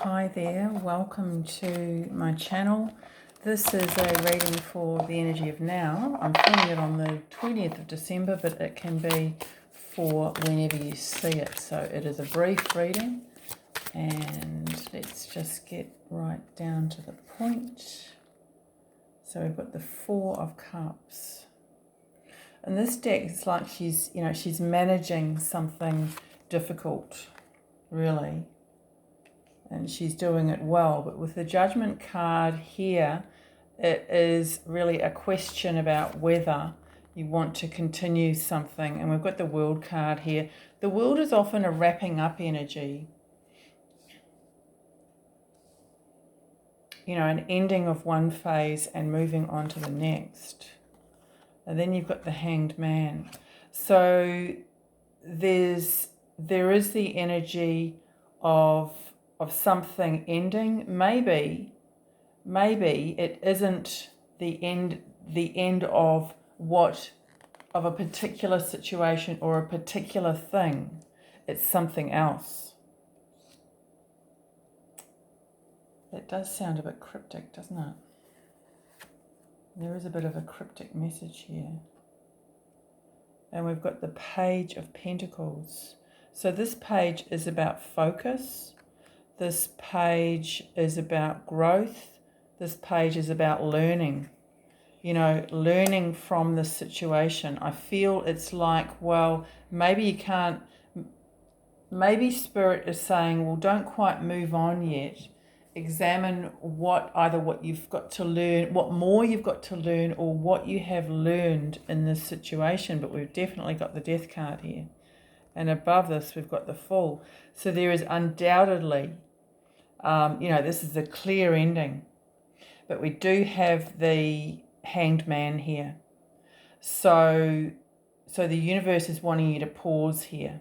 Hi there, welcome to my channel. This is a reading for the energy of now. I'm filming it on the 20th of December, but it can be for whenever you see it. So it is a brief reading, and let's just get right down to the point. So we've got the Four of Cups. And this deck, it's like she's managing something difficult, really. And she's doing it well. But with the Judgment card here, it is really a question about whether you want to continue something. And we've got the World card here. The World is often a wrapping up energy. You know, an ending of one phase and moving on to the next. And then you've got the Hanged Man. So there is the energy of something ending. Maybe it isn't the end of a particular situation or a particular thing. It's something else. That does sound a bit cryptic, doesn't it? There is a bit of a cryptic message here. And we've got the Page of Pentacles. So this page is about focus. This page is about growth. This page is about learning. You know, learning from the situation. I feel it's like, well, maybe you can't, maybe Spirit is saying, well, don't quite move on yet. Examine what you've got to learn, what more you've got to learn, or what you have learned in this situation. But we've definitely got the Death card here. And above this, we've got the Fool. So there is undoubtedly, this is a clear ending. But we do have the Hanged Man here. So the universe is wanting you to pause here.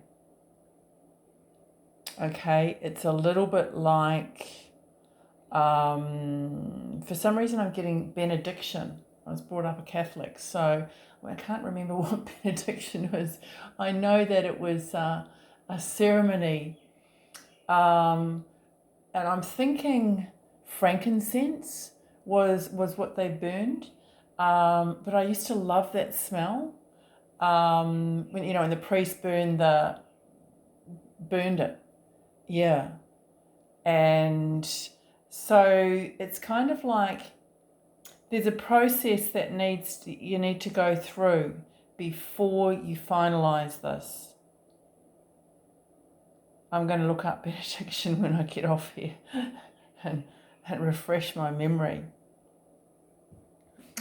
Okay, it's a little bit like, for some reason I'm getting benediction. I was brought up a Catholic, so I can't remember what benediction was. I know that it was a ceremony, and I'm thinking frankincense was what they burned, but I used to love that smell. When the priest burned it, yeah, and so it's kind of like there's a process that you need to go through before you finalize this. I'm going to look up benediction when I get off here and refresh my memory.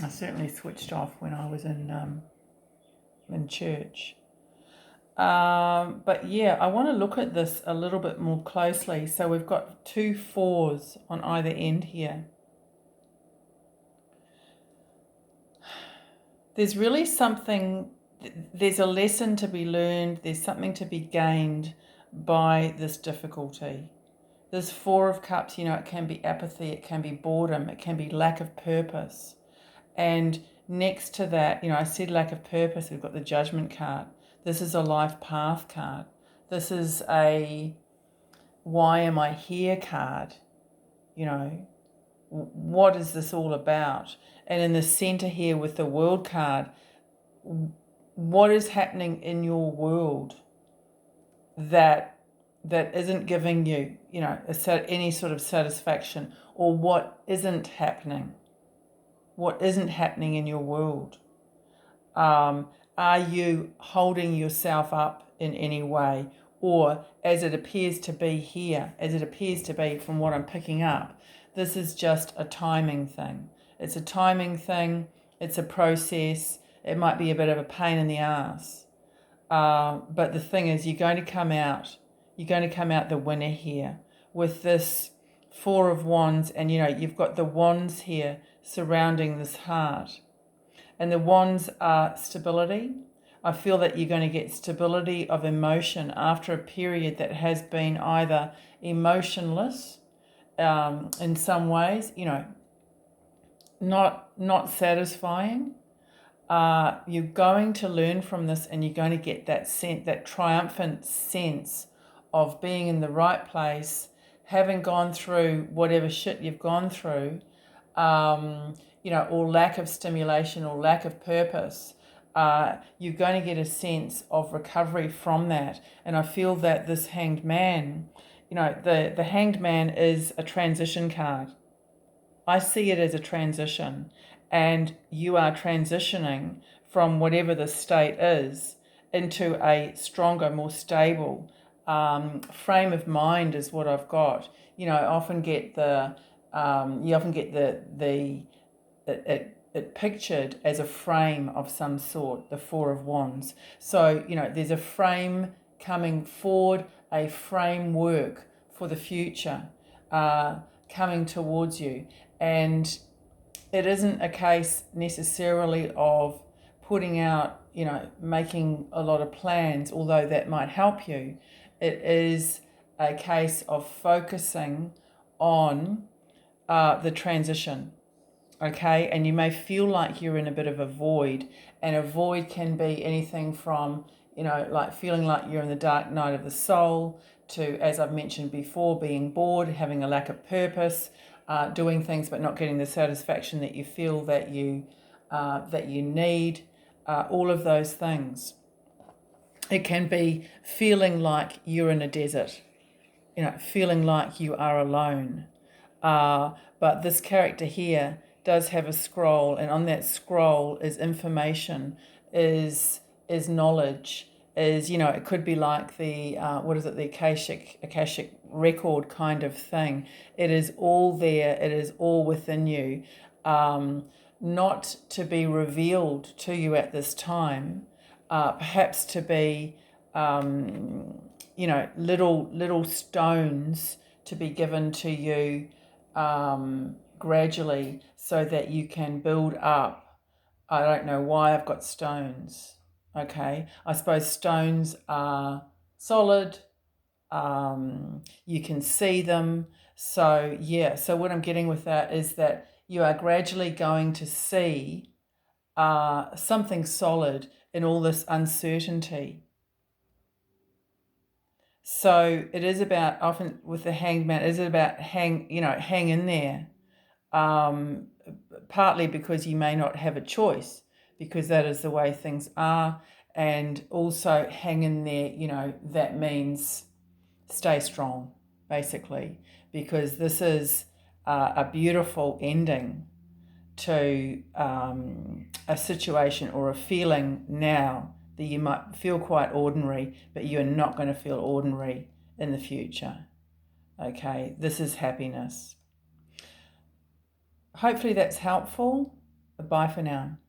I certainly switched off when I was in church. But yeah, I want to look at this a little bit more closely. So we've got 2 fours on either end here. There's really something, there's a lesson to be learned, there's something to be gained by this difficulty. This 4 of Cups, it can be apathy, it can be boredom, it can be lack of purpose. And next to that, I said lack of purpose, we've got the Judgment card. This is a life path card. This is a why am I here card. What is this all about? And in the center here with the World card, what is happening in your world that isn't giving you, any sort of satisfaction, or what isn't happening? What isn't happening in your world? Are you holding yourself up in any way? Or as it appears to be here, as it appears to be from what I'm picking up, this is just a timing thing. It's a timing thing. It's a process. It might be a bit of a pain in the ass. But the thing is, you're going to come out the winner here with this 4 of Wands, and you've got the wands here surrounding this heart. And the wands are stability. I feel that you're going to get stability of emotion after a period that has been either emotionless in some ways, not satisfying. You're going to learn from this, and you're going to get that triumphant sense of being in the right place, having gone through whatever shit you've gone through, or lack of stimulation or lack of purpose, you're going to get a sense of recovery from that. And I feel that this Hanged Man, the Hanged Man is a transition card. I see it as a transition, and you are transitioning from whatever the state is into a stronger, more stable frame of mind is what I've got. I often get it pictured as a frame of some sort, the Four of Wands. So, there's a frame coming forward, a framework for the future coming towards you. And it isn't a case necessarily of putting out, making a lot of plans, although that might help you. It is a case of focusing on the transition, okay? And you may feel like you're in a bit of a void, and a void can be anything from, like feeling like you're in the dark night of the soul to, as I've mentioned before, being bored, having a lack of purpose, doing things but not getting the satisfaction that you feel that you need, all of those things. It can be feeling like you're in a desert, feeling like you are alone. But this character here does have a scroll, and on that scroll is information, is knowledge, is, it could be like the the Akashic record kind of thing. It is all there, it is all within you, not to be revealed to you at this time, perhaps to be little stones to be given to you gradually, so that you can build up. I don't know why I've got stones. Okay, I suppose stones are solid. You can see them. So what I'm getting with that is that you are gradually going to see something solid in all this uncertainty. So it is about, often with the Hanged Man, is it about hang in there, partly because you may not have a choice, because that is the way things are, and also hang in there, that means stay strong, basically, because this is a beautiful ending to a situation or a feeling now that you might feel quite ordinary, but you're not going to feel ordinary in the future. Okay, this is happiness. Hopefully that's helpful. Bye for now.